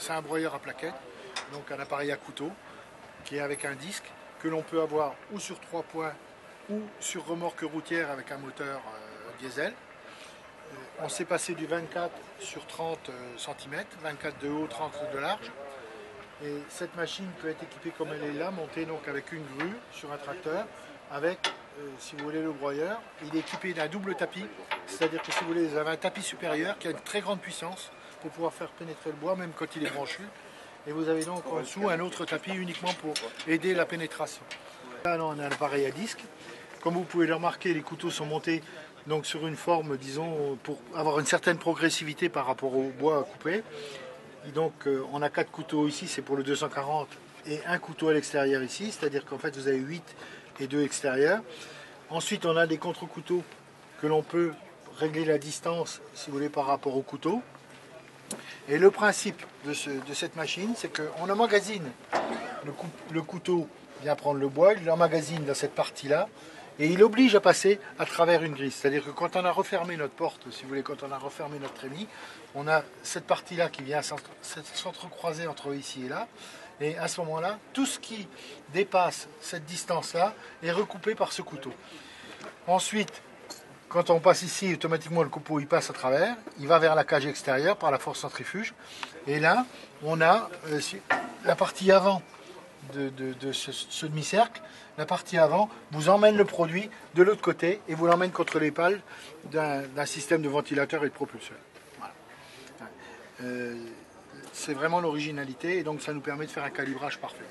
c'est un broyeur à plaquettes, donc un appareil à couteau, qui est avec un disque, que l'on peut avoir ou sur 3 points, ou sur remorque routière avec un moteur diesel. On s'est passé du 24 sur 30 cm, 24 de haut, 30 de large. Et cette machine peut être équipée comme elle est là, montée donc avec une grue sur un tracteur, avec, si vous voulez, le broyeur. Il est équipé d'un double tapis, c'est-à-dire que si vous voulez, vous avez un tapis supérieur qui a une très grande puissance pour pouvoir faire pénétrer le bois, même quand il est branchu. Et vous avez donc en dessous un autre tapis uniquement pour aider la pénétration. Là, on a un appareil à disque. Comme vous pouvez le remarquer, les couteaux sont montés donc sur une forme, disons, pour avoir une certaine progressivité par rapport au bois à couper. Et donc, on a 4 couteaux ici, c'est pour le 240, et un couteau à l'extérieur ici, c'est-à-dire qu'en fait, vous avez 8 et 2 extérieurs. Ensuite, on a des contre-couteaux que l'on peut régler la distance, si vous voulez, par rapport au couteau. Et le principe de cette machine, c'est qu'on emmagasine le couteau, vient prendre le bois, il l'emmagasine dans cette partie-là, et il oblige à passer à travers une grille. C'est-à-dire que quand on a refermé notre porte, si vous voulez, quand on a refermé notre trémie, on a cette partie-là qui vient s'entrecroiser entre ici et là. Et à ce moment-là, tout ce qui dépasse cette distance-là est recoupé par ce couteau. Ensuite, quand on passe ici, automatiquement le couteau il passe à travers, il va vers la cage extérieure par la force centrifuge. Et là, on a la partie avant de ce demi-cercle. La partie avant vous emmène le produit de l'autre côté et vous l'emmène contre les pales d'un système de ventilateur et de propulseur. Voilà. C'est vraiment l'originalité et donc ça nous permet de faire un calibrage parfait.